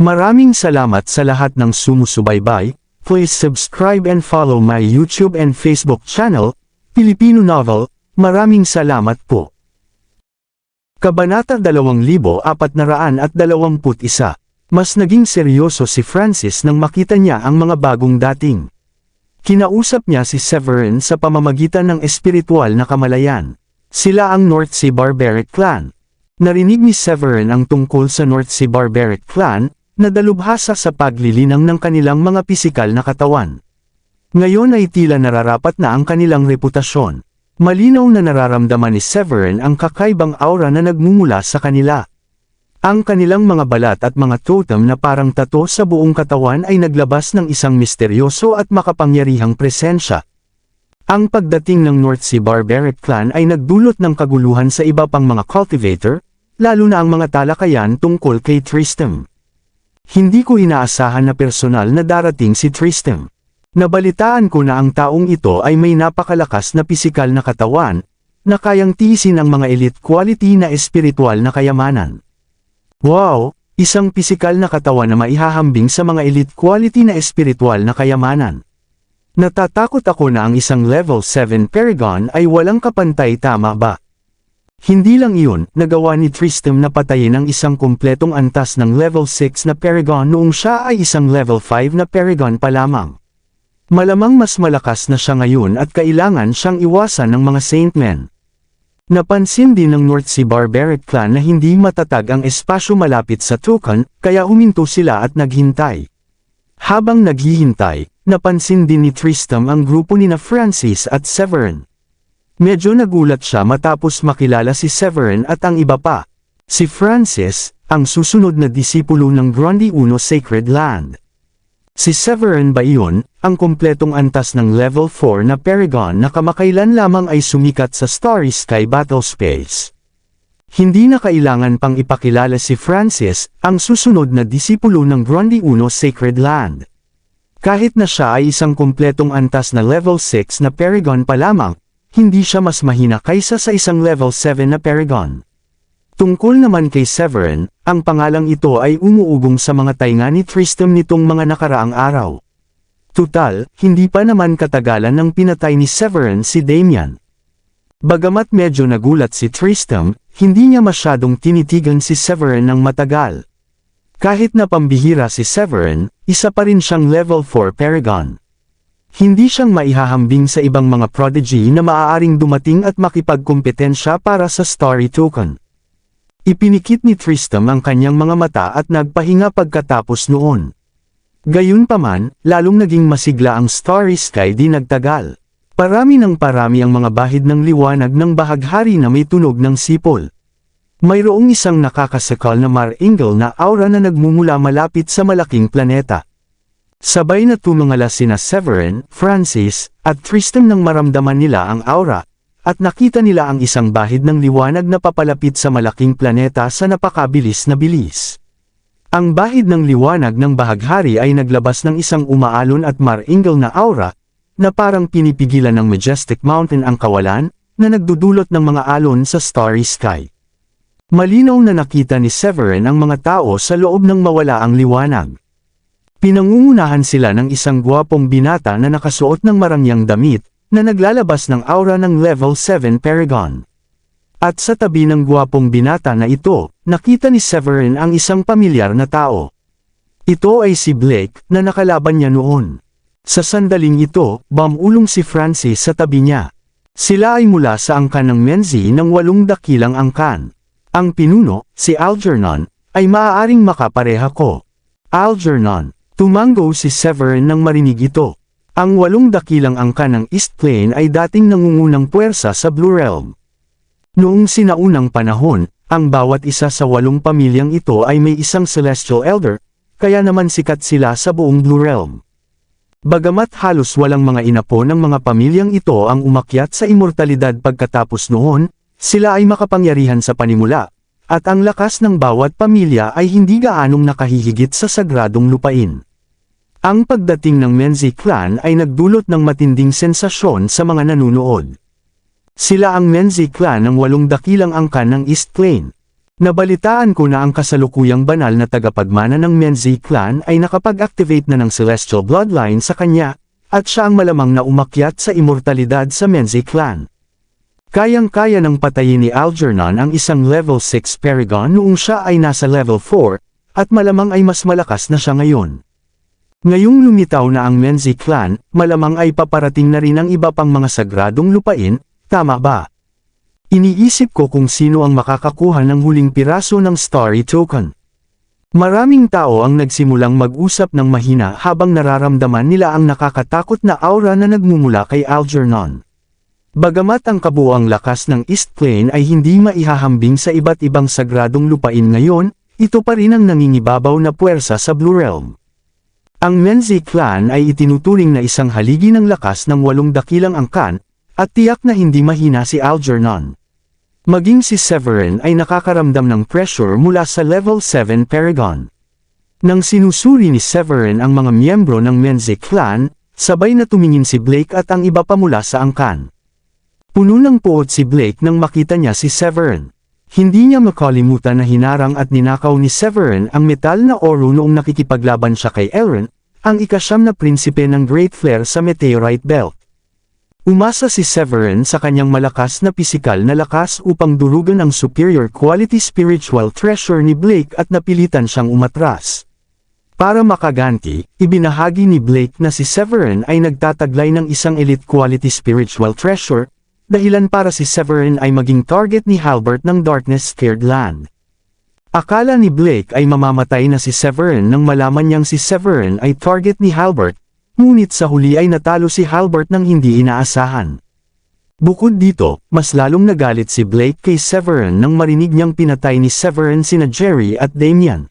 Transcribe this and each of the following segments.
Maraming salamat sa lahat ng sumusubaybay. Please subscribe and follow my YouTube and Facebook channel, Filipino Novel. Maraming salamat po. Kabanata 2421. Mas naging seryoso si Francis nang makita niya ang mga bagong dating. Kinausap niya si Severin sa pamamagitan ng espiritual na kamalayan. Sila ang North Sea Barbaric Clan. Narinig ni Severin ang tungkol sa North Sea Barbaric Clan, na dalubhasa sa paglilinang ng kanilang mga pisikal na katawan. Ngayon ay tila nararapat na ang kanilang reputasyon. Malinaw na nararamdaman ni Severin ang kakaibang aura na nagmumula sa kanila. Ang kanilang mga balat at mga totem na parang tato sa buong katawan ay naglabas ng isang misteryoso at makapangyarihang presensya. Ang pagdating ng North Sea Barbaric Clan ay nagdulot ng kaguluhan sa iba pang mga cultivator, lalo na ang mga talakayan tungkol kay Tristram. Hindi ko inaasahan na personal na darating si Tristram. Nabalitaan ko na ang taong ito ay may napakalakas na pisikal na katawan, na kayang tiisin ang mga elite quality na espiritual na kayamanan. Wow! Isang pisikal na katawan na maihahambing sa mga elite quality na espiritual na kayamanan. Natatakot ako na ang isang level 7 Paragon ay walang kapantay, tama ba? Hindi lang iyon, nagawa ni Tristram na patayin ang isang kumpletong antas ng level 6 na Paragon noong siya ay isang level 5 na Paragon pa lamang. Malamang mas malakas na siya ngayon at kailangan siyang iwasan ng mga Saintmen. Napansin din ng North Sea Barbaric Clan na hindi matatag ang espasyo malapit sa Tucon, kaya huminto sila at naghintay. Habang naghihintay, napansin din ni Tristram ang grupo nina Francis at Severin. Medyo nagulat siya matapos makilala si Severin at ang iba pa. Si Francis, ang susunod na disipulo ng Grande Uno Sacred Land. Si Severin ba iyon, ang kumpletong antas ng level 4 na Paragon na kamakailan lamang ay sumikat sa Starry Sky Battle Space. Hindi na kailangan pang ipakilala si Francis, ang susunod na disipulo ng Grande Uno Sacred Land. Kahit na siya ay isang kumpletong antas na level 6 na Paragon pa lamang, hindi siya mas mahina kaysa sa isang level 7 na Paragon. Tungkol naman kay Severin, ang pangalang ito ay umuugong sa mga tainga ni Tristram nitong mga nakaraang araw. Tutal, hindi pa naman katagalan nang pinatay ni Severin si Damian. Bagamat medyo nagulat si Tristram, hindi niya masyadong tinitigan si Severin ng matagal. Kahit na pambihira si Severin, isa pa rin siyang level 4 Paragon. Hindi siyang maihahambing sa ibang mga prodigy na maaaring dumating at makipagkompetensya para sa Starry Token. Ipinikit ni Tristram ang kanyang mga mata at nagpahinga pagkatapos noon. Gayunpaman, lalong naging masigla ang Starry Sky di nagtagal. Parami ng parami ang mga bahid ng liwanag ng bahaghari na may tunog ng sipol. Mayroong isang nakakasakal na mar-ingle na aura na nagmumula malapit sa malaking planeta. Sabay na tumangala sina Severin, Francis, at Tristram nang maramdaman nila ang aura, at nakita nila ang isang bahid ng liwanag na papalapit sa malaking planeta sa napakabilis na bilis. Ang bahid ng liwanag ng bahaghari ay naglabas ng isang umaalon at mar-ingle na aura, na parang pinipigilan ng Majestic Mountain ang kawalan, na nagdudulot ng mga alon sa Starry Sky. Malinaw na nakita ni Severin ang mga tao sa loob ng mawala ang liwanag. Pinangungunahan sila ng isang gwapong binata na nakasuot ng marangyang damit, na naglalabas ng aura ng level 7 Paragon. At sa tabi ng gwapong binata na ito, nakita ni Severin ang isang pamilyar na tao. Ito ay si Blake, na nakalaban niya noon. Sa sandaling ito, bumulong si Francis sa tabi niya. Sila ay mula sa angkan ng Menzi ng 8 dakilang angkan. Ang pinuno, si Algernon, ay maaaring makapareha ko. Algernon. Tumango si Severin nang marinig ito. Ang 8 dakilang angkan ng East Plain ay dating nangungunang puwersa sa Blue Realm. Noong sinaunang panahon, ang bawat isa sa 8 pamilyang ito ay may isang Celestial Elder, kaya naman sikat sila sa buong Blue Realm. Bagamat halos walang mga inapo ng mga pamilyang ito ang umakyat sa immortalidad pagkatapos noon, sila ay makapangyarihan sa panimula, at ang lakas ng bawat pamilya ay hindi gaanong nakahihigit sa sagradong lupain. Ang pagdating ng Menzi Clan ay nagdulot ng matinding sensasyon sa mga nanunood. Sila ang Menzi Clan ng 8 dakilang angkan ng East Plain. Nabalitaan ko na ang kasalukuyang banal na tagapagmana ng Menzi clan ay nakapag-activate na ng Celestial Bloodline sa kanya, at siya ang malamang na umakyat sa immortalidad sa Menzi clan. Kayang-kaya ng patayin ni Algernon ang isang level 6 Paragon noong siya ay nasa level 4, at malamang ay mas malakas na siya ngayon. Ngayong lumitaw na ang Menzi clan, malamang ay paparating na rin ang iba pang mga sagradong lupain, tama ba? Iniisip ko kung sino ang makakakuha ng huling piraso ng Starry Token. Maraming tao ang nagsimulang mag-usap ng mahina habang nararamdaman nila ang nakakatakot na aura na nagmumula kay Algernon. Bagamat ang kabuuang lakas ng East Plain ay hindi maihahambing sa iba't ibang sagradong lupain ngayon, ito pa rin ang nangingibabaw na puwersa sa Blue Realm. Ang Menzi clan ay itinuturing na isang haligi ng lakas ng 8 dakilang angkan, at tiyak na hindi mahina si Algernon. Maging si Severin ay nakakaramdam ng pressure mula sa level 7 Paragon. Nang sinusuri ni Severin ang mga miyembro ng Menzi clan, sabay na tumingin si Blake at ang iba pa mula sa angkan. Puno ng puot si Blake nang makita niya si Severin. Hindi niya makalimutan na hinarang at ninakaw ni Severin ang metal na oro noong nakikipaglaban siya kay Elrond, ang ika-9 na prinsipe ng Great Flare sa Meteorite Belt. Umasa si Severin sa kanyang malakas na pisikal na lakas upang durugan ang superior quality spiritual treasure ni Blake at napilitan siyang umatras. Para makaganti, ibinahagi ni Blake na si Severin ay nagtataglay ng isang elite quality spiritual treasure, dahilan para si Severin ay maging target ni Halbert ng Darkness Scared Land. Akala ni Blake ay mamamatay na si Severin nang malaman niyang si Severin ay target ni Halbert, ngunit sa huli ay natalo si Halbert nang hindi inaasahan. Bukod dito, mas lalong nagalit si Blake kay Severin nang marinig niyang pinatay ni Severin sina Jerry at Damian.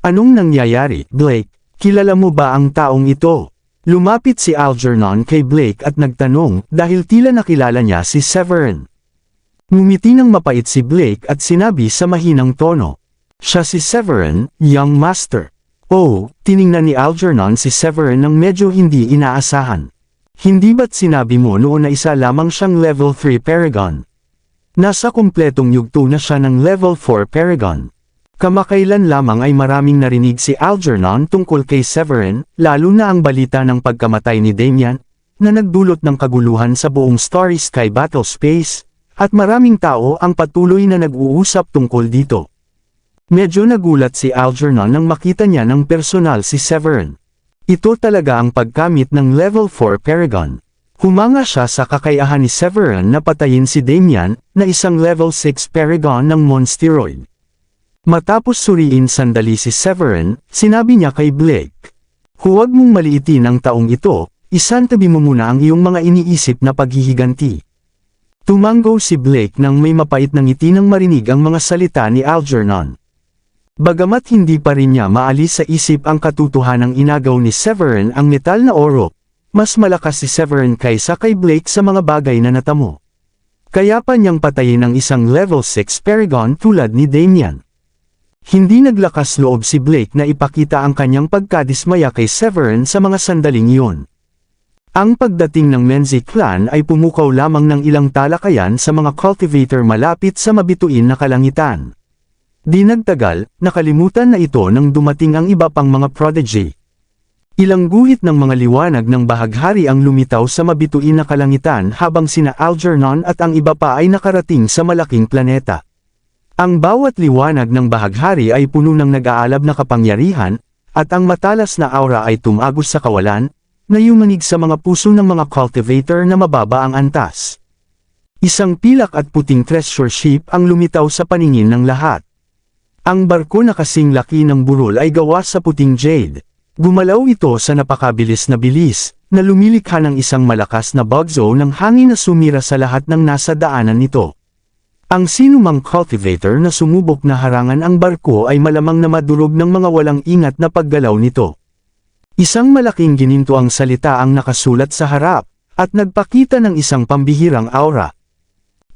Anong nangyayari, Blake? Kilala mo ba ang taong ito? Lumapit si Algernon kay Blake at nagtanong dahil tila nakilala niya si Severin. Ngumiti ng mapait si Blake at sinabi sa mahinang tono, "Siya si Severin, young master." Oh, tiningnan ni Algernon si Severin nang medyo hindi inaasahan. Hindi ba't sinabi mo noon na isa lamang siyang level 3 Paragon? Nasa kumpletong yugto na siya ng level 4 Paragon. Kamakailan lamang ay maraming narinig si Algernon tungkol kay Severin, lalo na ang balita ng pagkamatay ni Damian, na nagdulot ng kaguluhan sa buong Starry Sky Battle Space, at maraming tao ang patuloy na nag-uusap tungkol dito. Medyo nagulat si Algernon nang makita niya ng personal si Severin. Ito talaga ang pagkamit ng level 4 Paragon. Humanga siya sa kakayahan ni Severin na patayin si Damian, na isang level 6 Paragon ng Monsteroid. Matapos suriin sandali si Severin, sinabi niya kay Blake, "Huwag mong maliitin ang taong ito, isantabi mo muna ang iyong mga iniisip na paghihiganti." Tumango si Blake nang may mapait na ngiti nang marinig ang mga salita ni Algernon. Bagamat hindi pa rin niya maalis sa isip ang katotohanang inagaw ni Severin ang metal na oro, mas malakas si Severin kaysa kay Blake sa mga bagay na natamo. Kaya pa niyang patayin ang isang level 6 Paragon tulad ni Damian. Hindi naglakas loob si Blake na ipakita ang kanyang pagkadismaya kay Severin sa mga sandaling iyon. Ang pagdating ng Menzi clan ay pumukaw lamang ng ilang talakayan sa mga cultivator malapit sa mabituin na kalangitan. Di nagtagal, nakalimutan na ito nang dumating ang iba pang mga prodigy. Ilang guhit ng mga liwanag ng bahaghari ang lumitaw sa mabituin na kalangitan habang sina Algernon at ang iba pa ay nakarating sa malaking planeta. Ang bawat liwanag ng bahaghari ay puno ng nag-aalab na kapangyarihan, at ang matalas na aura ay tumagos sa kawalan, na yumanig sa mga puso ng mga cultivator na mababa ang antas. Isang pilak at puting treasure ship ang lumitaw sa paningin ng lahat. Ang barko na kasing laki ng burol ay gawa sa puting jade. Gumalaw ito sa napakabilis na bilis, na lumilikha ng isang malakas na bugzo ng hangin na sumira sa lahat ng nasa daanan nito. Ang sinumang cultivator na sumubok na harangan ang barko ay malamang na madurog ng mga walang ingat na paggalaw nito. Isang malaking gininto ang salita ang nakasulat sa harap, at nagpakita ng isang pambihirang aura.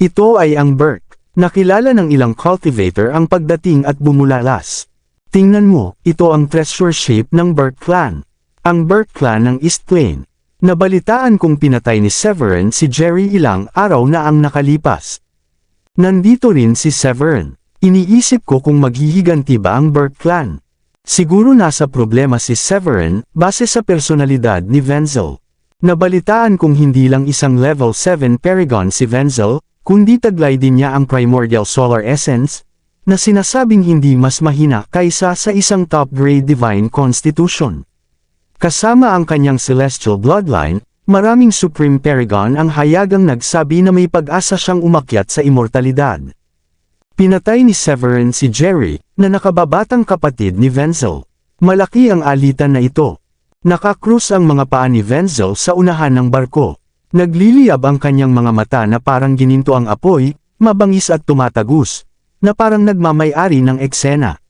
Ito ay ang Burke. Nakilala ng ilang cultivator ang pagdating at bumulalas. Tingnan mo, ito ang treasure ship ng Burke clan. Ang Burke clan ng East Plain. Nabalitaan kong pinatay ni Severin si Jerry ilang araw na ang nakalipas. Nandito rin si Severin. Iniisip ko kung maghihiganti ba ang Burke clan. Siguro nasa problema si Severin, base sa personalidad ni Wenzel. Nabalitaan kung hindi lang isang level 7 Paragon si Wenzel, kundi taglay din niya ang primordial solar essence, na sinasabing hindi mas mahina kaysa sa isang top-grade divine constitution. Kasama ang kanyang celestial bloodline, maraming Supreme Paragon ang hayagang nagsabi na may pag-asa siyang umakyat sa immortalidad. Pinatay ni Severin si Jerry, na nakababatang kapatid ni Wenzel. Malaki ang alitan na ito. Nakakrus ang mga paa ni Wenzel sa unahan ng barko. Nagliliyab ang kanyang mga mata na parang gininto ang apoy, mabangis at tumatagus, na parang nagmamay-ari ng eksena.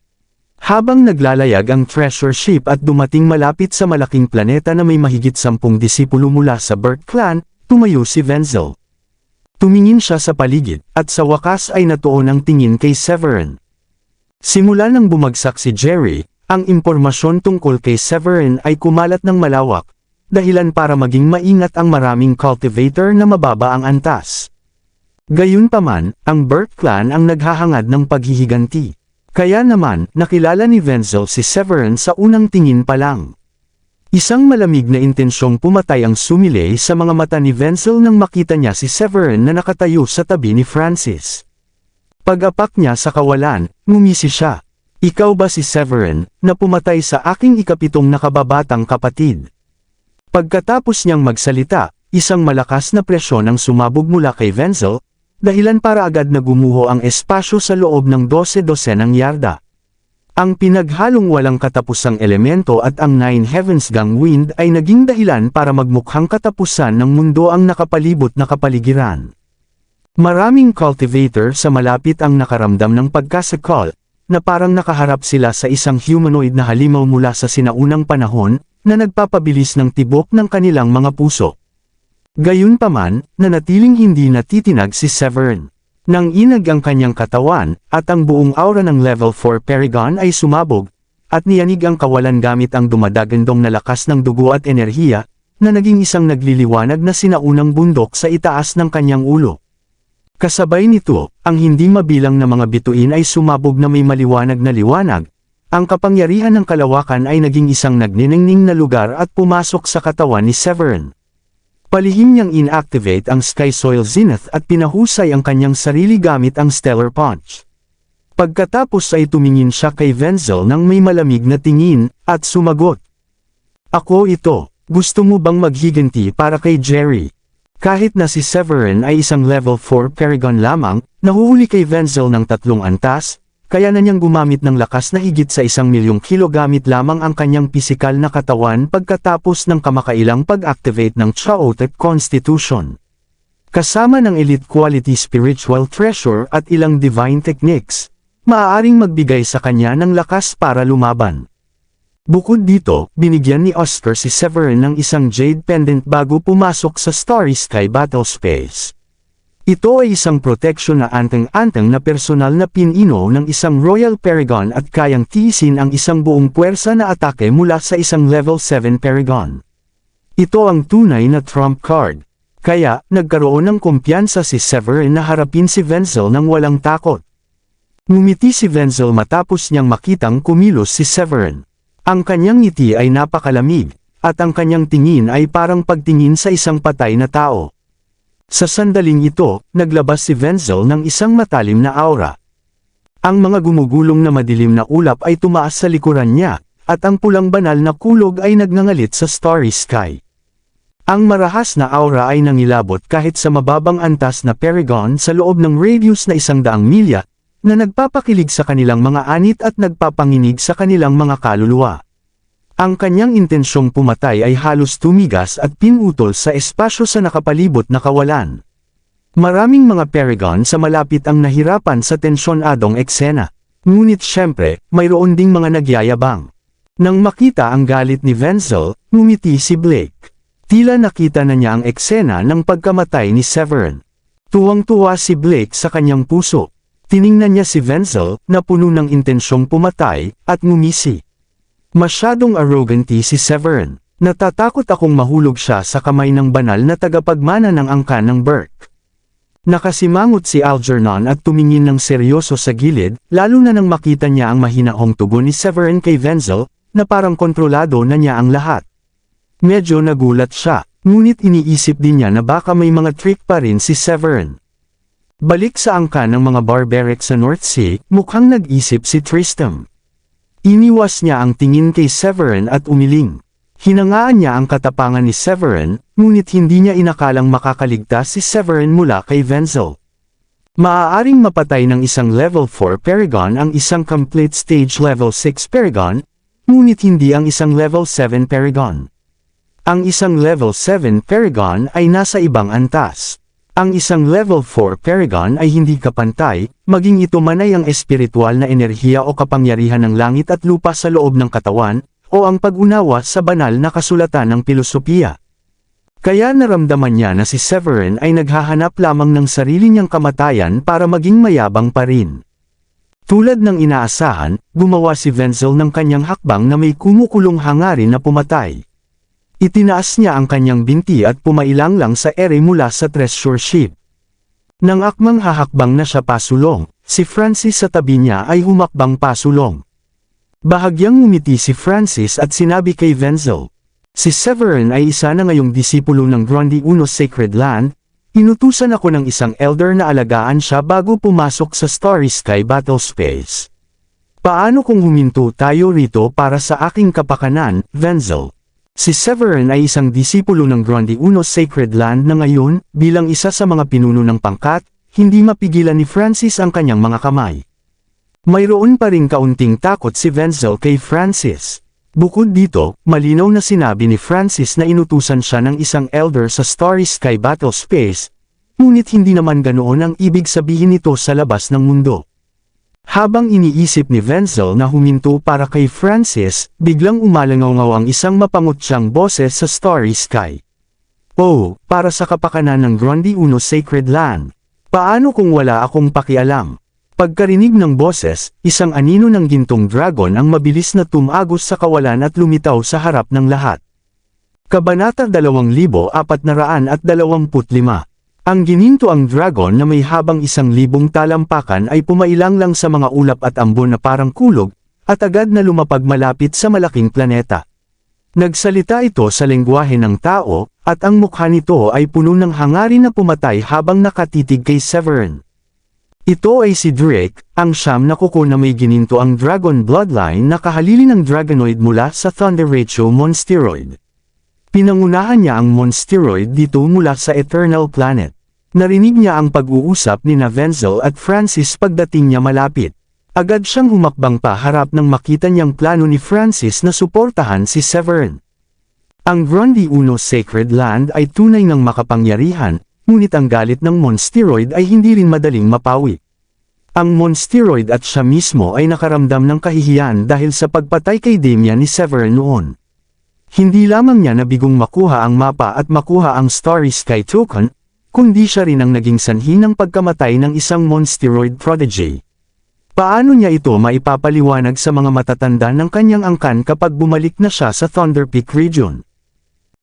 Habang naglalayag ang treasure ship at dumating malapit sa malaking planeta na may mahigit 10 disipulo mula sa Burke clan, tumayo si Wenzel. Tumingin siya sa paligid, at sa wakas ay natuon ang tingin kay Severin. Simula nang bumagsak si Jerry, ang impormasyon tungkol kay Severin ay kumalat ng malawak, dahilan para maging maingat ang maraming cultivator na mababa ang antas. Gayunpaman, ang Burke clan ang naghahangad ng paghihiganti. Kaya naman, nakilala ni Wenzel si Severin sa unang tingin pa lang. Isang malamig na intensyong pumatay ang sumilay sa mga mata ni Wenzel nang makita niya si Severin na nakatayo sa tabi ni Francis. Pag-apak niya sa kawalan, ngumisi siya. Ikaw ba si Severin, na pumatay sa aking ikapitong nakababatang kapatid? Pagkatapos niyang magsalita, isang malakas na presyon ang sumabog mula kay Wenzel, dahilan para agad na gumuho ang espasyo sa loob ng 12-dosenang yarda. Ang pinaghalong walang katapusang elemento at ang Nine Heavens Gang Wind ay naging dahilan para magmukhang katapusan ng mundo ang nakapalibot na kapaligiran. Maraming cultivator sa malapit ang nakaramdam ng pagkasakal, na parang nakaharap sila sa isang humanoid na halimaw mula sa sinaunang panahon, na nagpapabilis ng tibok ng kanilang mga puso. Gayunpaman, nanatiling hindi natitinag si Severin. Nang inag ang kanyang katawan, at ang buong aura ng level 4 Paragon ay sumabog, at niyanig ang kawalan gamit ang dumadagandong na lakas ng dugo at enerhiya, na naging isang nagliliwanag na sinaunang bundok sa itaas ng kanyang ulo. Kasabay nito, ang hindi mabilang na mga bituin ay sumabog na may maliwanag na liwanag, ang kapangyarihan ng kalawakan ay naging isang nagniningning na lugar at pumasok sa katawan ni Severin. Palihim niyang inactivate ang Sky Soil Zenith at pinahusay ang kanyang sarili gamit ang Stellar Punch. Pagkatapos ay tumingin siya kay Wenzel nang may malamig na tingin, at sumagot. Ako ito, gusto mo bang maghiganti para kay Jerry? Kahit na si Severin ay isang level 4 Paragon lamang, nahuhuli kay Wenzel ng 3 antas, kaya na niyang gumamit ng lakas na higit sa 1,000,000 kilo gamit lamang ang kanyang pisikal na katawan pagkatapos ng kamakailang pag-activate ng Chaotic Constitution. Kasama ng elite quality spiritual treasure at ilang divine techniques, maaaring magbigay sa kanya ng lakas para lumaban. Bukod dito, binigyan ni Oscar si Severin ng isang jade pendant bago pumasok sa Starry Sky Battle Space. Ito ay isang proteksyon na anteng-anteng na personal na pinino ng isang Royal Paragon at kayang tiisin ang isang buong puwersa na atake mula sa isang level 7 Paragon. Ito ang tunay na trump card. Kaya, nagkaroon ng kumpiyansa si Severin na harapin si Wenzel nang walang takot. Ngumiti si Wenzel matapos niyang makitang kumilos si Severin. Ang kanyang ngiti ay napakalamig, at ang kanyang tingin ay parang pagtingin sa isang patay na tao. Sa sandaling ito, naglabas si Wenzel ng isang matalim na aura. Ang mga gumugulong na madilim na ulap ay tumaas sa likuran niya, at ang pulang banal na kulog ay nagngangalit sa starry sky. Ang marahas na aura ay nangilabot kahit sa mababang antas na Paragon sa loob ng radius na 100 milya, na nagpapakilig sa kanilang mga anit at nagpapanginig sa kanilang mga kaluluwa. Ang kanyang intensyong pumatay ay halos tumigas at pinutol sa espasyo sa nakapalibot na kawalan. Maraming mga Paragon sa malapit ang nahirapan sa tensyonadong eksena. Ngunit syempre, mayroon ding mga nagyayabang. Nang makita ang galit ni Wenzel, ngumiti si Blake. Tila nakita na niya ang eksena ng pagkamatay ni Severin. Tuwang-tuwa si Blake sa kanyang puso. Tiningnan niya si Wenzel, na puno ng intensyong pumatay, at ngumisi. Masyadong arrogant si Severin. Natatakot akong mahulog siya sa kamay ng banal na tagapagmana ng angkan ng Burke. Nakasimangot si Algernon at tumingin ng seryoso sa gilid, lalo na nang makita niya ang mahinahong tugon ni Severin kay Wenzel, na parang kontrolado na niya ang lahat. Medyo nagulat siya, ngunit iniisip din niya na baka may mga trick pa rin si Severin. Balik sa angkan ng mga barbaric sa North Sea, mukhang nag-isip si Tristram. Iniwas niya ang tingin kay Severin at umiling. Hinangaan niya ang katapangan ni Severin, ngunit hindi niya inakalang makakaligtas si Severin mula kay Wenzel. Maaaring mapatay ng isang level 4 Paragon ang isang complete stage level 6 Paragon, ngunit hindi ang isang level 7 Paragon. Ang isang level 7 Paragon ay nasa ibang antas. Ang isang level 4 Paragon ay hindi kapantay, maging ito man ay ang espiritual na enerhiya o kapangyarihan ng langit at lupa sa loob ng katawan, o ang pag-unawa sa banal na kasulatan ng pilosopiya. Kaya naramdaman niya na si Severin ay naghahanap lamang ng sarili niyang kamatayan para maging mayabang pa rin. Tulad ng inaasahan, gumawa si Wenzel ng kanyang hakbang na may kumukulong hangarin na pumatay. Itinaas niya ang kanyang binti at pumailang lang sa ere mula sa treasure ship. Nang akmang hahakbang na siya pasulong, si Francis sa tabi niya ay humakbang pasulong. Bahagyang ngumiti si Francis at sinabi kay Wenzel, "Si Severin ay isa na ngayong disipulo ng Grundy Uno Sacred Land, inutusan ako ng isang elder na alagaan siya bago pumasok sa Starry Sky Battle Space. Paano kung huminto tayo rito para sa aking kapakanan, Wenzel?" Si Severin ay isang disipulo ng Grundy Uno Sacred Land na ngayon, bilang isa sa mga pinuno ng pangkat, hindi mapigilan ni Francis ang kanyang mga kamay. Mayroon pa ring kaunting takot si Wenzel kay Francis. Bukod dito, malinaw na sinabi ni Francis na inutusan siya ng isang elder sa Starry Sky Battle Space, ngunit hindi naman ganoon ang ibig sabihin nito sa labas ng mundo. Habang iniisip ni Wenzel na huminto para kay Francis, biglang umalangaw ang isang mapangutyang boses sa Starry Sky. "Oh, para sa kapakanan ng Grundy Uno Sacred Land. Paano kung wala akong pakialam?" Pagkarinig ng boses, isang anino ng gintong dragon ang mabilis na tumagos sa kawalan at lumitaw sa harap ng lahat. Kabanata 2425. Ang gininto ang dragon na may habang 1,000 talampakan ay pumailang lang sa mga ulap at ambon na parang kulog, at agad na lumapag malapit sa malaking planeta. Nagsalita ito sa lengguwahe ng tao, at ang mukha nito ay puno ng hangarin na pumatay habang nakatitig kay Severin. Ito ay si Drake, ang siyam na kuko na may gininto ang dragon bloodline na kahalili ng dragonoid mula sa Thunder Ratio Monsteroid. Pinangunahan niya ang Monsteroid dito mula sa Eternal Planet. Narinig niya ang pag-uusap ni Wenzel at Francis pagdating niya malapit. Agad siyang humakbang pa harap nang makita niyang plano ni Francis na suportahan si Severin. Ang Grundy Uno Sacred Land ay tunay ng makapangyarihan, ngunit ang galit ng Monsteroid ay hindi rin madaling mapawi. Ang Monsteroid at siya mismo ay nakaramdam ng kahihiyan dahil sa pagpatay kay Damian ni Severin noon. Hindi lamang niya nabigong makuha ang mapa at makuha ang Starry Sky Token, kundi siya rin ang naging sanhi ng pagkamatay ng isang Monsteroid prodigy. Paano niya ito maipapaliwanag sa mga matatanda ng kanyang angkan kapag bumalik na siya sa Thunder Peak region?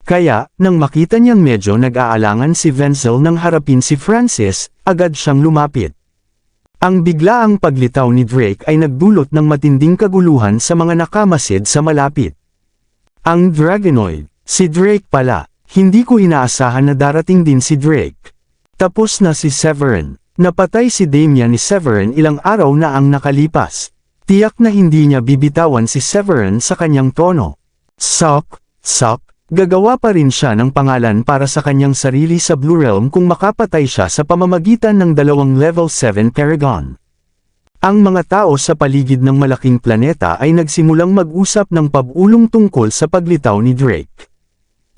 Kaya, nang makita niyang medyo nag-aalangan si Wenzel nang harapin si Francis, agad siyang lumapit. Ang biglaang paglitaw ni Drake ay nagdulot ng matinding kaguluhan sa mga nakamasid sa malapit. Ang Dragonoid, si Drake pala, hindi ko inaasahan na darating din si Drake. Tapos na si Severin. Napatay si Damian ni Severin ilang araw na ang nakalipas. Tiyak na hindi niya bibitawan si Severin sa kanyang tono. Sok, gagawa pa rin siya ng pangalan para sa kanyang sarili sa Blue Realm kung makapatay siya sa pamamagitan ng 2 level 7 Paragon. Ang mga tao sa paligid ng malaking planeta ay nagsimulang mag-usap ng pag-ulong tungkol sa paglitaw ni Drake.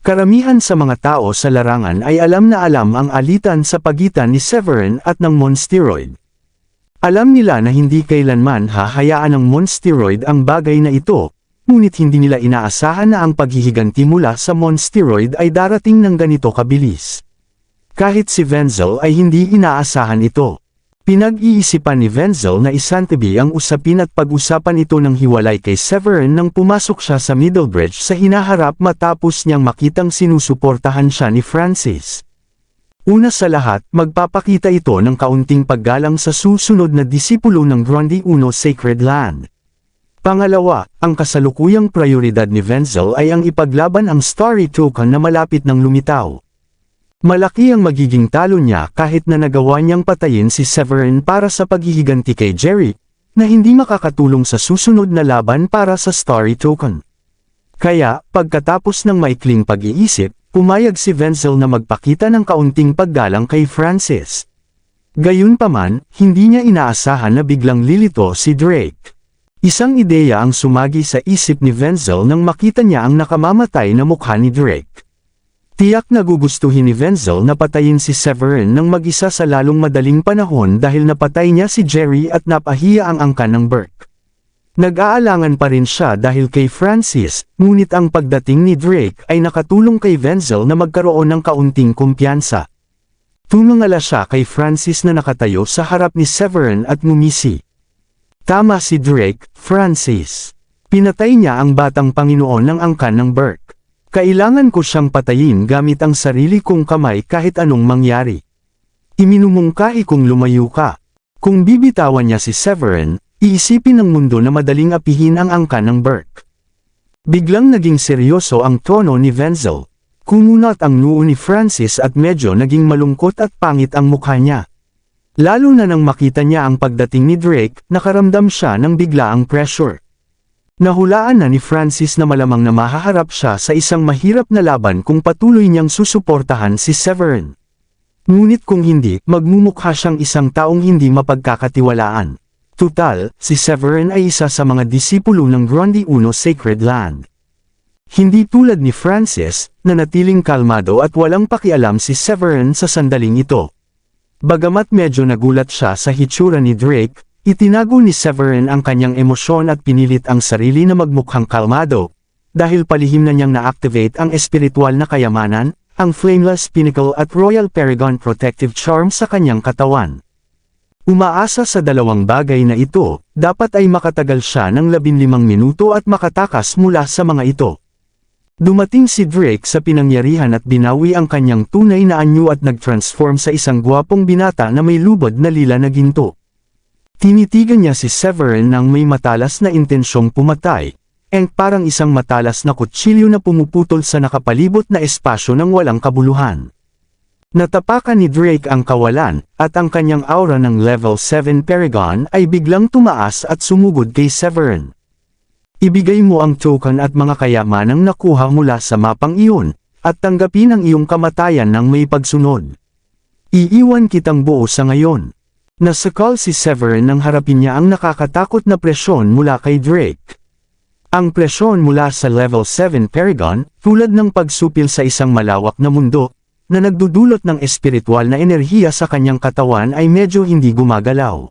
Karamihan sa mga tao sa larangan ay alam na alam ang alitan sa pagitan ni Severin at ng Monsteroid. Alam nila na hindi kailanman hahayaan ng Monsteroid ang bagay na ito, ngunit hindi nila inaasahan na ang paghihiganti mula sa Monsteroid ay darating ng ganito kabilis. Kahit si Wenzel ay hindi inaasahan ito. Pinag-iisipan ni Wenzel na isantabi ang usapin at pag-usapan ito ng hiwalay kay Severin nang pumasok siya sa Middlebridge sa hinaharap matapos niyang makitang sinusuportahan siya ni Francis. Una sa lahat, magpapakita ito ng kaunting paggalang sa susunod na disipulo ng Grundy Uno Sacred Land. Pangalawa, ang kasalukuyang prioridad ni Wenzel ay ang ipaglaban ang Starry Token na malapit ng lumitaw. Malaki ang magiging talo niya kahit na nagawa niyang patayin si Severin para sa paghihiganti kay Jerry, na hindi makakatulong sa susunod na laban para sa Starry Token. Kaya, pagkatapos ng maikling pag-iisip, pumayag si Wenzel na magpakita ng kaunting paggalang kay Francis. Gayunpaman, hindi niya inaasahan na biglang lilito si Drake. Isang ideya ang sumagi sa isip ni Wenzel nang makita niya ang nakamamatay na mukha ni Drake. Tiyak na gugustuhin ni Wenzel na patayin si Severin ng mag-isa sa lalong madaling panahon dahil napatay niya si Jerry at napahiya ang angkan ng Burke. Nag-aalangan pa rin siya dahil kay Francis, ngunit ang pagdating ni Drake ay nakatulong kay Wenzel na magkaroon ng kaunting kumpiyansa. Tumangala siya kay Francis na nakatayo sa harap ni Severin at ngumisi. Tama si Drake, Francis. Pinatay niya ang batang Panginoon ng angkan ng Burke. Kailangan ko siyang patayin gamit ang sarili kong kamay kahit anong mangyari. Iminumungkahi kong lumayo ka. Kung bibitawan niya si Severin, iisipin ng mundo na madaling apihin ang angkan ng Burke. Biglang naging seryoso ang tono ni Wenzel. Kumunat ang noo ni Francis at medyo naging malungkot at pangit ang mukha niya. Lalo na nang makita niya ang pagdating ni Drake, nakaramdam siya ng biglaang pressure. Nahulaan na ni Francis na malamang na mahaharap siya sa isang mahirap na laban kung patuloy niyang susuportahan si Severin. Ngunit kung hindi, magmumukha siyang isang taong hindi mapagkakatiwalaan. Tutal, si Severin ay isa sa mga disipulo ng Grundy Uno Sacred Land. Hindi tulad ni Francis, na natiling kalmado at walang pakialam si Severin sa sandaling ito. Bagamat medyo nagulat siya sa hitsura ni Drake, itinago ni Severin ang kanyang emosyon at pinilit ang sarili na magmukhang kalmado, dahil palihim na niyang na-activate ang espiritual na kayamanan, ang Flameless Pinnacle at Royal Paragon Protective Charm sa kanyang katawan. Umaasa sa dalawang bagay na ito, dapat ay makatagal siya ng 15 minuto at makatakas mula sa mga ito. Dumating si Drake sa pinangyarihan at binawi ang kanyang tunay na anyo at nag-transform sa isang gwapong binata na may lubod na lila na ginto. Tinitigan niya si Severin nang may matalas na intensyong pumatay, parang isang matalas na kutsilyo na pumuputol sa nakapalibot na espasyo ng walang kabuluhan. Natapakan ni Drake ang kawalan, at ang kanyang aura ng Level 7 Paragon ay biglang tumaas at sumugod kay Severin. Ibigay mo ang token at mga kayamanang nakuha mula sa mapang iyon, at tanggapin ang iyong kamatayan ng may pagsunod. Iiwan kitang buo sa ngayon. Nasakal si Severin nang harapin niya ang nakakatakot na presyon mula kay Drake. Ang presyon mula sa Level 7 Paragon, tulad ng pagsupil sa isang malawak na mundo, na nagdudulot ng espiritual na enerhiya sa kanyang katawan ay medyo hindi gumagalaw.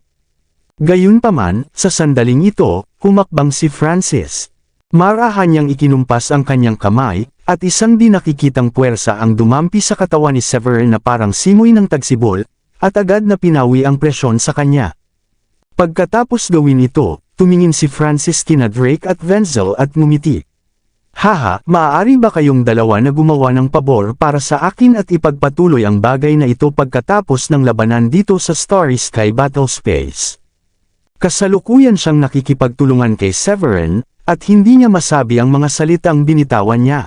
Gayunpaman, sa sandaling ito, humakbang si Francis. Marahan niyang ikinumpas ang kanyang kamay, at isang di nakikitang puwersa ang dumampi sa katawan ni Severin na parang simoy ng tagsibol, at agad na pinawi ang presyon sa kanya. Pagkatapos gawin ito, tumingin si Francis kina Drake at Wenzel at ngumiti. Haha, maaari ba kayong dalawa na gumawa ng pabor para sa akin at ipagpatuloy ang bagay na ito pagkatapos ng labanan dito sa Starry Sky Battle Space? Kasalukuyan siyang nakikipagtulungan kay Severin, at hindi niya masabi ang mga salitang binitawan niya.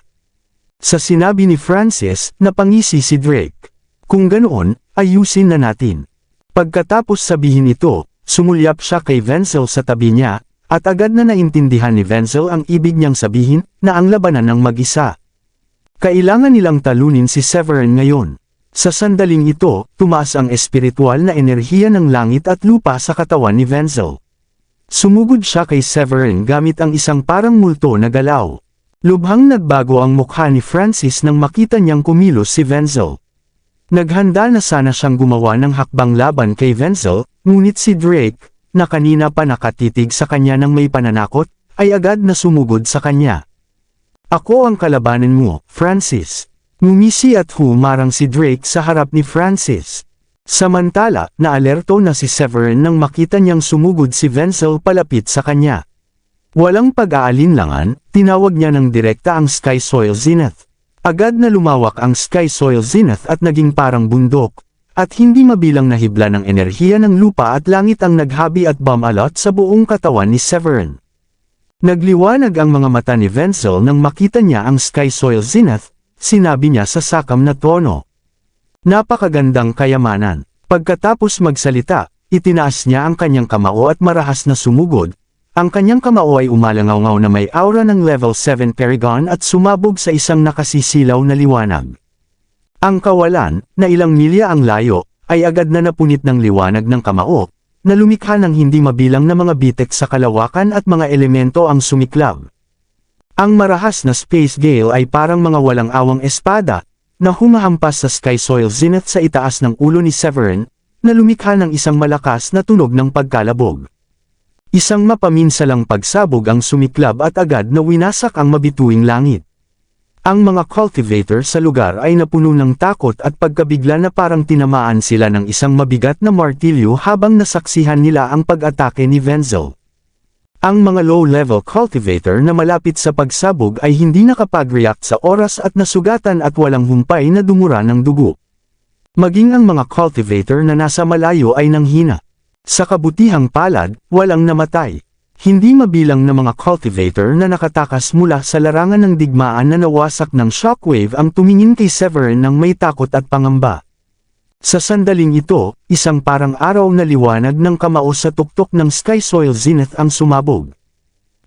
Sa sinabi ni Francis, napangisi si Drake. Kung ganoon, ayusin na natin. Pagkatapos sabihin ito, sumulyap siya kay Wenzel sa tabi niya, at agad na naintindihan ni Wenzel ang ibig niyang sabihin, na ang labanan ng mag-isa. Kailangan nilang talunin si Severin ngayon. Sa sandaling ito, tumaas ang espiritual na enerhiya ng langit at lupa sa katawan ni Wenzel. Sumugod siya kay Severin gamit ang isang parang multo na galaw. Lubhang nagbago ang mukha ni Francis nang makita niyang kumilos si Wenzel. Naghanda na sana siyang gumawa ng hakbang laban kay Wenzel, ngunit si Drake, na kanina pa nakatitig sa kanya ng may pananakot, ay agad na sumugod sa kanya. Ako ang kalabanan mo, Francis. Ngumisi at humarang si Drake sa harap ni Francis. Samantala, naalerto na si Severin nang makita niyang sumugod si Wenzel palapit sa kanya. Walang pag-aalinlangan, tinawag niya ng direkta ang Sky Soil Zenith. Agad na lumawak ang Sky Soil Zenith at naging parang bundok, at hindi mabilang na hibla ng enerhiya ng lupa at langit ang naghabi at bumalot sa buong katawan ni Severin. Nagliwanag ang mga mata ni Wenzel nang makita niya ang Sky Soil Zenith, sinabi niya sa sakam na tono. Napakagandang kayamanan. Pagkatapos magsalita, itinaas niya ang kanyang kamao at marahas na sumugod. Ang kanyang kamao ay umalangaw-ngaw na may aura ng level 7 Paragon at sumabog sa isang nakasisilaw na liwanag. Ang kawalan, na ilang milya ang layo, ay agad na napunit ng liwanag ng kamao, na lumikha ng hindi mabilang na mga bitek sa kalawakan at mga elemento ang sumiklab. Ang marahas na Space Gale ay parang mga walang awang espada, na humahampas sa Sky Soil Zenith sa itaas ng ulo ni Severin, na lumikha ng isang malakas na tunog ng pagkalabog. Isang mapaminsalang pagsabog ang sumiklab at agad na winasak ang mabituing langit. Ang mga cultivator sa lugar ay napuno ng takot at pagkabigla na parang tinamaan sila ng isang mabigat na martilyo habang nasaksihan nila ang pag-atake ni Wenzel. Ang mga low-level cultivator na malapit sa pagsabog ay hindi nakapag-react sa oras at nasugatan at walang humpay na dumura ng dugo. Maging ang mga cultivator na nasa malayo ay nanghina. Sa kabutihang palad, walang namatay. Hindi mabilang na mga cultivator na nakatakas mula sa larangan ng digmaan na nawasak ng shockwave ang tumingin kay Severin ng may takot at pangamba. Sa sandaling ito, isang parang araw na liwanag ng kamao sa tuktok ng Sky Soil Zenith ang sumabog.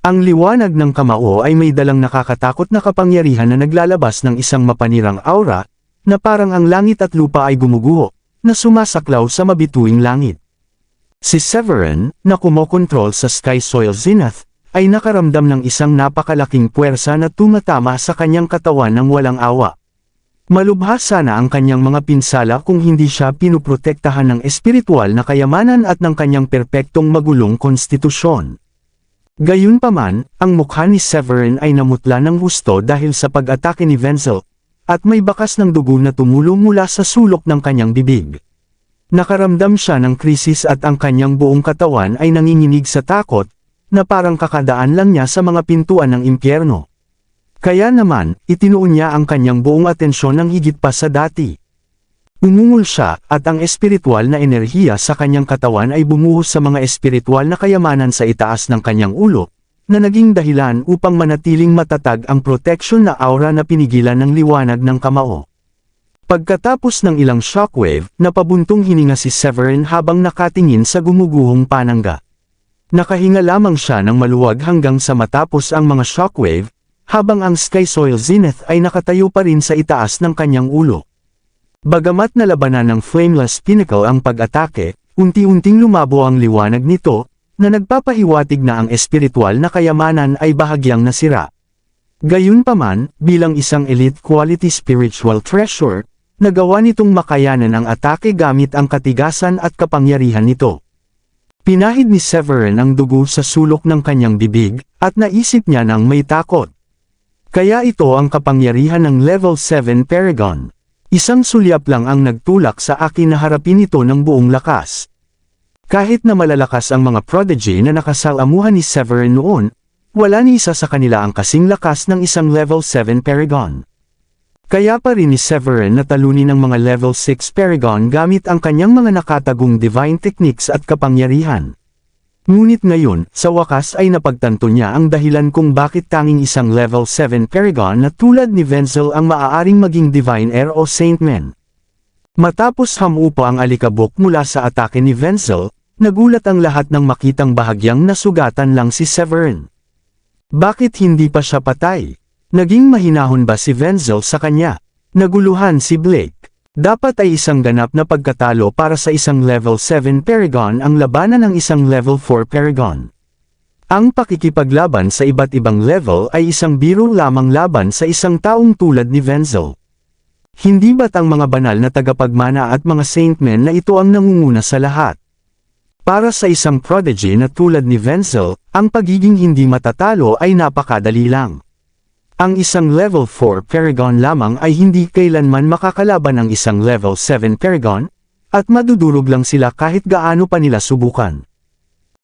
Ang liwanag ng kamao ay may dalang nakakatakot na kapangyarihan na naglalabas ng isang mapanirang aura, na parang ang langit at lupa ay gumuguho, na sumasaklaw sa mabituing langit. Si Severin, na kumokontrol sa Sky Soil Zenith, ay nakaramdam ng isang napakalaking puwersa na tumatama sa kanyang katawan ng walang awa. Malubha sana ang kanyang mga pinsala kung hindi siya pinuprotektahan ng espiritual na kayamanan at ng kanyang perpektong magulong konstitusyon. Gayunpaman, ang mukha ni Severin ay namutla ng husto dahil sa pag-atake ni Wenzel, at may bakas ng dugo na tumulo mula sa sulok ng kanyang bibig. Nakaramdam siya ng krisis at ang kanyang buong katawan ay nanginginig sa takot, na parang kakadaan lang niya sa mga pintuan ng impyerno. Kaya naman, itinuon niya ang kanyang buong atensyon ng higit pa sa dati. Umungol siya, at ang espiritual na enerhiya sa kanyang katawan ay bumuhos sa mga espiritual na kayamanan sa itaas ng kanyang ulo, na naging dahilan upang manatiling matatag ang protection na aura na pinigilan ng liwanag ng kamao. Pagkatapos ng ilang shockwave, napabuntong hininga si Severin habang nakatingin sa gumuguhong panangga. Nakahinga lamang siya ng maluwag hanggang sa matapos ang mga shockwave, habang ang Sky Soil Zenith ay nakatayo pa rin sa itaas ng kanyang ulo. Bagamat nalabanan ng Flameless Pinnacle ang pag-atake, unti-unting lumabo ang liwanag nito, na nagpapahiwatig na ang espiritual na kayamanan ay bahagyang nasira. Gayunpaman, bilang isang elite quality spiritual treasure, nagawa nitong makayanan ang atake gamit ang katigasan at kapangyarihan nito. Pinahid ni Severin ang dugo sa sulok ng kanyang bibig, at naisip niya nang may takot. Kaya ito ang kapangyarihan ng level 7 Paragon. Isang sulyap lang ang nagtulak sa akin na harapin ito ng buong lakas. Kahit na malalakas ang mga prodigy na nakasalamuhan ni Severin noon, wala ni isa sa kanila ang kasing lakas ng isang level 7 Paragon. Kaya pa rin ni Severin natalunin ng mga level 6 Paragon gamit ang kanyang mga nakatagong divine techniques at kapangyarihan. Ngunit ngayon, sa wakas ay napagtanto niya ang dahilan kung bakit tanging isang level 7 Paragon na tulad ni Wenzel ang maaaring maging Divine Heir o Saint Man. Matapos hamupa ang alikabok mula sa atake ni Wenzel, nagulat ang lahat ng makitang bahagyang nasugatan lang si Severin. Bakit hindi pa siya patay? Naging mahinahon ba si Wenzel sa kanya? Naguluhan si Blake. Dapat ay isang ganap na pagkatalo para sa isang level 7 Paragon ang labanan ng isang level 4 Paragon. Ang pakikipaglaban sa iba't ibang level ay isang biro lamang laban sa isang taong tulad ni Wenzel. Hindi ba't ang mga banal na tagapagmana at mga saintmen na ito ang nangunguna sa lahat? Para sa isang prodigy na tulad ni Wenzel, ang pagiging hindi matatalo ay napakadali lang. Ang isang level 4 Paragon lamang ay hindi kailanman makakalaban ng isang level 7 Paragon, at madudurog lang sila kahit gaano pa nila subukan.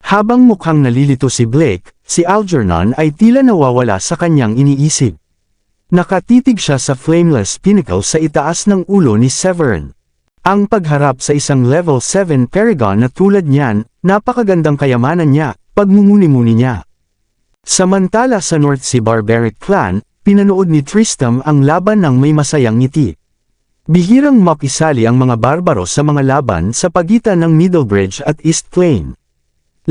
Habang mukhang nalilito si Blake, si Algernon ay tila nawawala sa kanyang iniisip. Nakatitig siya sa flameless pinnacle sa itaas ng ulo ni Severin. Ang pagharap sa isang level 7 Paragon na tulad niyan, napakagandang kayamanan niya, pagmumuni-muni niya. Samantala sa North Sea Barbaric Clan, pinanood ni Tristram ang laban ng may masayang ngiti. Bihirang makisali ang mga barbaro sa mga laban sa pagitan ng Middlebridge at East Plain.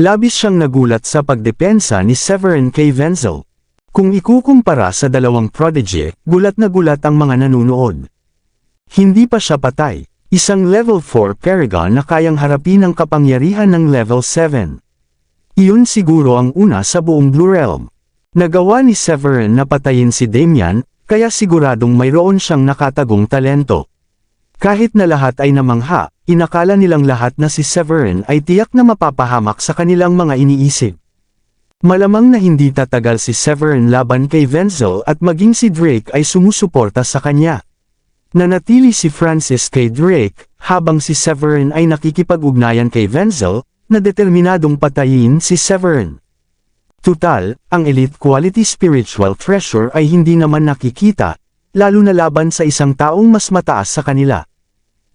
Labis siyang nagulat sa pagdepensa ni Severin kay Wenzel. Kung ikukumpara sa dalawang prodigy, gulat na gulat ang mga nanunood. Hindi pa siya patay. Isang level 4 Paragon na kayang harapin ang kapangyarihan ng level 7. Iyon siguro ang una sa buong Blue Realm. Nagawa ni Severin na patayin si Damian, kaya siguradong mayroon siyang nakatagong talento. Kahit na lahat ay namangha, inakala nilang lahat na si Severin ay tiyak na mapapahamak sa kanilang mga iniisip. Malamang na hindi tatagal si Severin laban kay Wenzel at maging si Drake ay sumusuporta sa kanya. Nanatili si Francis kay Drake, habang si Severin ay nakikipag-ugnayan kay Wenzel, na determinadong patayin si Severin. Tutal, ang elite quality spiritual treasure ay hindi naman nakikita, lalo na laban sa isang taong mas mataas sa kanila.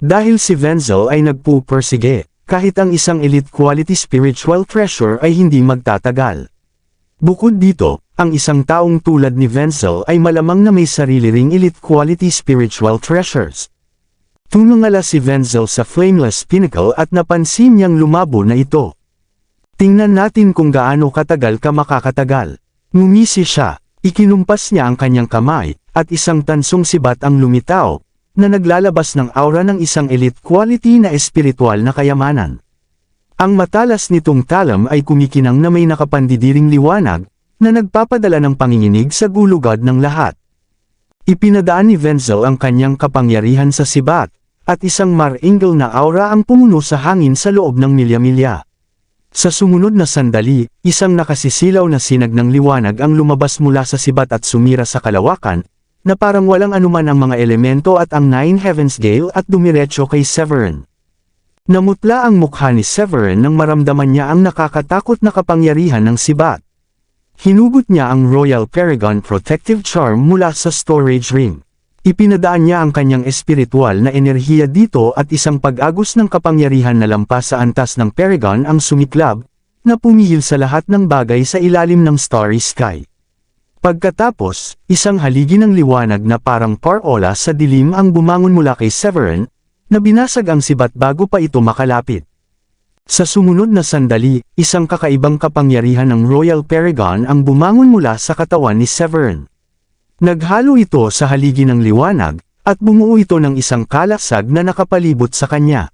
Dahil si Wenzel ay nagpupursige, kahit ang isang elite quality spiritual treasure ay hindi magtatagal. Bukod dito, ang isang taong tulad ni Wenzel ay malamang na may sarili ring elite quality spiritual treasures. Tumangala si Wenzel sa flameless pinnacle at napansin niyang lumabo na ito. Tingnan natin kung gaano katagal ka makakatagal. Ngumisi siya, ikinumpas niya ang kanyang kamay, at isang tansong sibat ang lumitaw, na naglalabas ng aura ng isang elite quality na espiritual na kayamanan. Ang matalas nitong talam ay kumikinang na may nakapandidiring liwanag, na nagpapadala ng panginginig sa gulugad ng lahat. Ipinadaan ni Wenzel ang kanyang kapangyarihan sa sibat, at isang mar-angle na aura ang pumuno sa hangin sa loob ng milya-milya. Sa sumunod na sandali, isang nakasisilaw na sinag ng liwanag ang lumabas mula sa sibat at sumira sa kalawakan, na parang walang anuman ang mga elemento at ang Nine Heavens Gale at dumiretso kay Severin. Namutla ang mukha ni Severin nang maramdaman niya ang nakakatakot na kapangyarihan ng sibat. Hinugot niya ang Royal Paragon Protective Charm mula sa storage ring. Ipinadaan niya ang kanyang espiritual na enerhiya dito at isang pag-agos ng kapangyarihan na lampas sa antas ng Paragon ang sumiklab, na pumihil sa lahat ng bagay sa ilalim ng starry sky. Pagkatapos, isang haligi ng liwanag na parang parola sa dilim ang bumangon mula kay Severin, na binasag ang sibat bago pa ito makalapit. Sa sumunod na sandali, isang kakaibang kapangyarihan ng Royal Paragon ang bumangon mula sa katawan ni Severin. Naghalo ito sa haligi ng liwanag, at bumuo ito ng isang kalasag na nakapalibot sa kanya.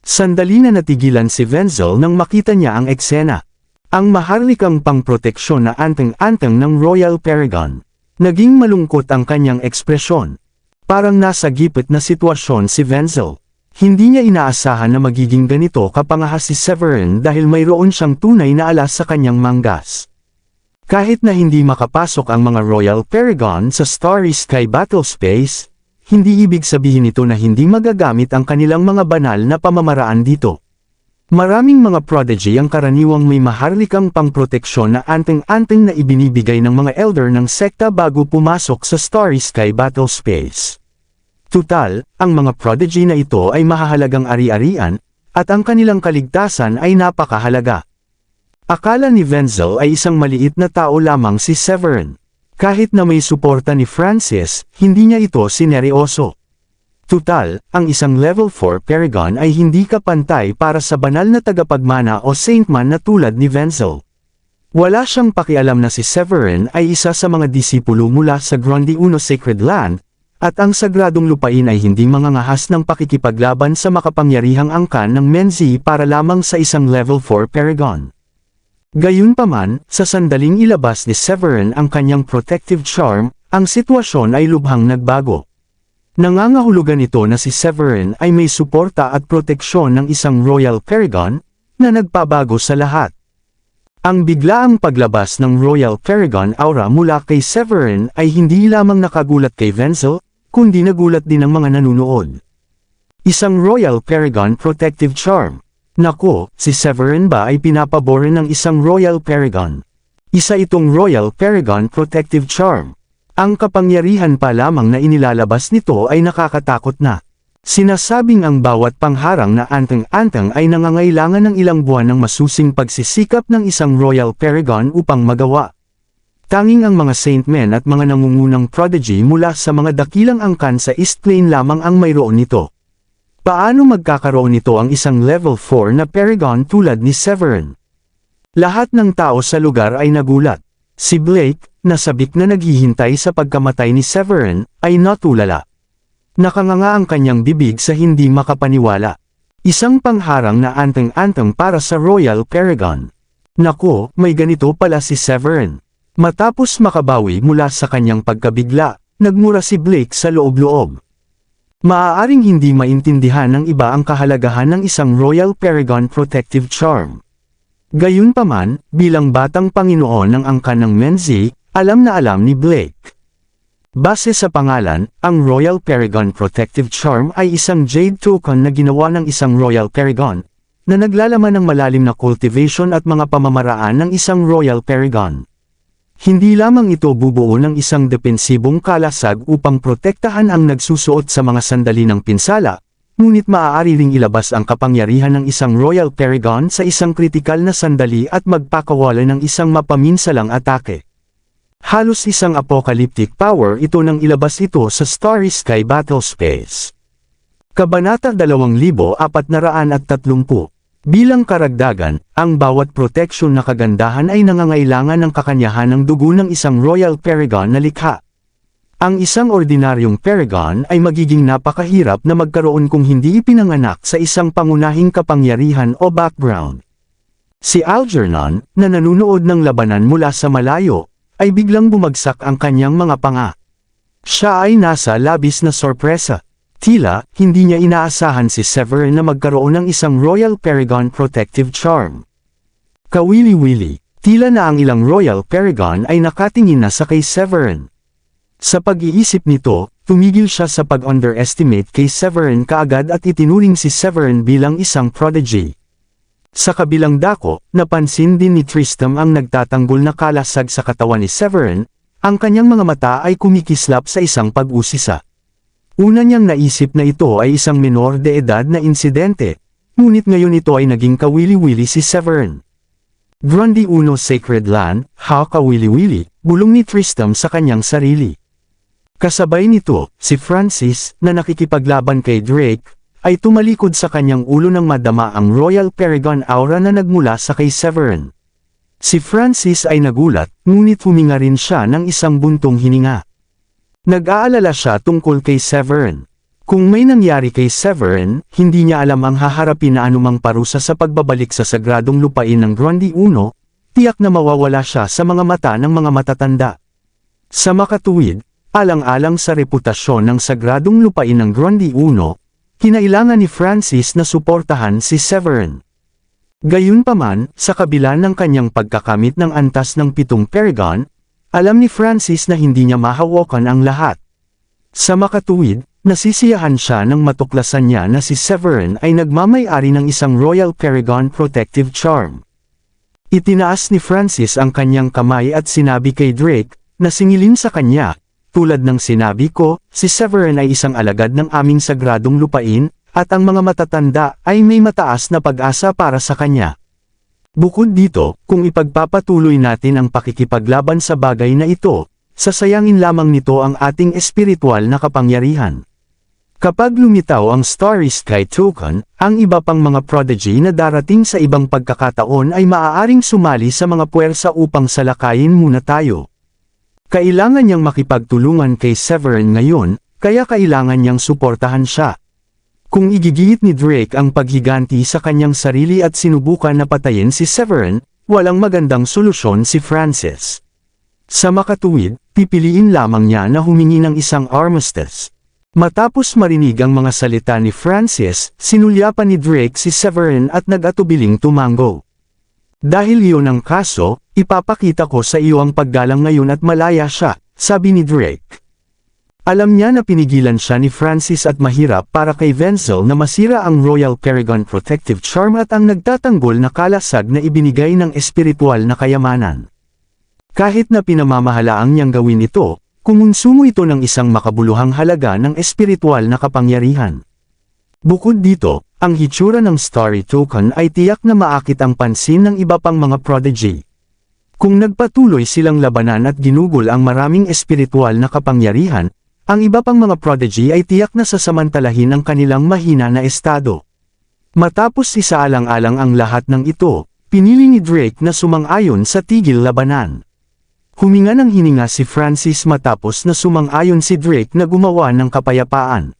Sandali na natigilan si Wenzel nang makita niya ang eksena. Ang maharlikang pangproteksyon na anteng-anteng ng Royal Paragon. Naging malungkot ang kanyang ekspresyon. Parang nasa gipit na sitwasyon si Wenzel. Hindi niya inaasahan na magiging ganito kapangahas si Severin dahil mayroon siyang tunay na alas sa kanyang manggas. Kahit na hindi makapasok ang mga Royal Paragon sa Starry Sky Battle Space, hindi ibig sabihin ito na hindi magagamit ang kanilang mga banal na pamamaraan dito. Maraming mga prodigy ang karaniwang may maharlikang pangproteksyon na anteng-anteng na ibinibigay ng mga elder ng sekta bago pumasok sa Starry Sky Battle Space. Tutal, ang mga prodigy na ito ay mahahalagang ari-arian, at ang kanilang kaligtasan ay napakahalaga. Akala ni Wenzel ay isang maliit na tao lamang si Severin. Kahit na may suporta ni Francis, hindi niya ito sineryoso. Tutal, ang isang level 4 Paragon ay hindi kapantay para sa banal na tagapagmana o saintman na tulad ni Wenzel. Wala siyang pakialam na si Severin ay isa sa mga disipulo mula sa Grundy Uno Sacred Land, at ang sagradong lupain ay hindi mangangahas ng pakikipaglaban sa makapangyarihang angkan ng Menzi para lamang sa isang level 4 Paragon. Gayunpaman, sa sandaling ilabas ni Severin ang kanyang protective charm, ang sitwasyon ay lubhang nagbago. Nangangahulugan ito na si Severin ay may suporta at proteksyon ng isang Royal Paragon, na nagpabago sa lahat. Ang biglaang paglabas ng Royal Paragon aura mula kay Severin ay hindi lamang nakagulat kay Wenzel, kundi nagulat din ang mga nanunood. Isang Royal Paragon Protective Charm. Naku, si Severin ba ay pinapaboran ng isang Royal Paragon? Isa itong Royal Paragon Protective Charm. Ang kapangyarihan pa lamang na inilalabas nito ay nakakatakot na. Sinasabing ang bawat pangharang na anteng-anteng ay nangangailangan ng ilang buwan ng masusing pagsisikap ng isang Royal Paragon upang magawa. Tanging ang mga Saintmen at mga nangungunang prodigy mula sa mga dakilang angkan sa East Plain lamang ang mayroon nito. Paano magkakaroon nito ang isang level 4 na Paragon tulad ni Severin? Lahat ng tao sa lugar ay nagulat. Si Blake, na sabik na naghihintay sa pagkamatay ni Severin, ay natulala. Nakanganga ang kanyang bibig sa hindi makapaniwala. Isang pangharang na anteng-anteng para sa Royal Paragon. Naku, may ganito pala si Severin. Matapos makabawi mula sa kanyang pagkabigla, nagmura si Blake sa loob-loob. Maaaring hindi maintindihan ng iba ang kahalagahan ng isang Royal Paragon Protective Charm. Gayunpaman, bilang batang Panginoon ng angkan ng Menzi, alam na alam ni Blake. Base sa pangalan, ang Royal Paragon Protective Charm ay isang jade token na ginawa ng isang Royal Paragon, na naglalaman ng malalim na cultivation at mga pamamaraan ng isang Royal Paragon. Hindi lamang ito bubuo ng isang depensibong kalasag upang protektahan ang nagsusuot sa mga sandali ng pinsala, ngunit maaari ring ilabas ang kapangyarihan ng isang Royal Paragon sa isang kritikal na sandali at magpakawala ng isang mapaminsalang atake. Halos isang apocalyptic power ito nang ilabas ito sa Starry Sky Battle Space. Kabanata 2430. Bilang karagdagan, ang bawat proteksyon na kagandahan ay nangangailangan ng kakanyahan ng dugo ng isang Royal Paragon na likha. Ang isang ordinaryong Paragon ay magiging napakahirap na magkaroon kung hindi ipinanganak sa isang pangunahing kapangyarihan o background. Si Algernon, na nanunood ng labanan mula sa malayo, ay biglang bumagsak ang kanyang mga panga. Siya ay nasa labis na sorpresa. Tila, hindi niya inaasahan si Severin na magkaroon ng isang Royal Paragon Protective Charm. Kawili-wili, tila na ang ilang Royal Paragon ay nakatingin na sa kay Severin. Sa pag-iisip nito, tumigil siya sa pag-underestimate kay Severin kaagad at itinuring si Severin bilang isang prodigy. Sa kabilang dako, napansin din ni Tristram ang nagtatanggol na kalasag sa katawan ni Severin, ang kanyang mga mata ay kumikislap sa isang pag-usisa. Una niyang naisip na ito ay isang menor de edad na insidente, ngunit ngayon ito ay naging kawili-wili si Severin. Grundy Uno Sacred Land, ha kawili-wili, bulong ni Tristram sa kanyang sarili. Kasabay nito, si Francis, na nakikipaglaban kay Drake, ay tumalikod sa kanyang ulo nang madama ang Royal Paragon aura na nagmula sa kay Severin. Si Francis ay nagulat, ngunit huminga rin siya ng isang buntong hininga. Nag-aalala siya tungkol kay Severin. Kung may nangyari kay Severin, hindi niya alam ang haharapin na anumang parusa sa pagbabalik sa sagradong lupain ng Grundy Uno, tiyak na mawawala siya sa mga mata ng mga matatanda. Sa makatuwid, alang-alang sa reputasyon ng sagradong lupain ng Grundy Uno, kinailangan ni Francis na suportahan si Severin. Gayunpaman, sa kabila ng kanyang pagkakamit ng antas ng 7 Paragon, alam ni Francis na hindi niya mahawakan ang lahat. Sa makatuwid, nasisiyahan siya nang matuklasan niya na si Severin ay nagmamay-ari ng isang Royal Paragon Protective Charm. Itinaas ni Francis ang kanyang kamay at sinabi kay Drake, na singilin sa kanya, tulad ng sinabi ko, si Severin ay isang alagad ng aming sagradong lupain, at ang mga matatanda ay may mataas na pag-asa para sa kanya. Bukod dito, kung ipagpapatuloy natin ang pakikipaglaban sa bagay na ito, sasayangin lamang nito ang ating espiritual na kapangyarihan. Kapag lumitaw ang Starry Sky Token, ang iba pang mga prodigy na darating sa ibang pagkakataon ay maaaring sumali sa mga puwersa upang salakayin muna tayo. Kailangan niyang makipagtulungan kay Severin ngayon, kaya kailangan niyang suportahan siya. Kung igigihit ni Drake ang paghiganti sa kanyang sarili at sinubukan na patayin si Severin, walang magandang solusyon si Francis. Sa makatuwid, pipiliin lamang niya na humingi ng isang armistice. Matapos marinig ang mga salita ni Francis, sinulyapan ni Drake si Severin at nag-atubiling tumango. Dahil iyon ang kaso, ipapakita ko sa iyo ang paggalang ngayon at malaya siya, sabi ni Drake. Alam niya na pinigilan siya ni Francis at mahirap para kay Wenzel na masira ang Royal Paragon Protective Charm at ang nagtatanggol na kalasag na ibinigay ng espiritual na kayamanan. Kahit na pinamamahalaang niyang gawin ito, Kumonsumo ito ng isang makabuluhang halaga ng espiritual na kapangyarihan. Bukod dito, ang hitsura ng Starry Token ay tiyak na maakit ang pansin ng iba pang mga prodigy. Kung nagpatuloy silang labanan at ginugol ang maraming espiritual na kapangyarihan, ang iba pang mga prodigy ay tiyak na sasamantalahin ang kanilang mahina na estado. Matapos isaalang-alang ang lahat ng ito, pinili ni Drake na sumang-ayon sa tigil labanan. Huminga ng hininga si Francis matapos na sumang-ayon si Drake na gumawa ng kapayapaan.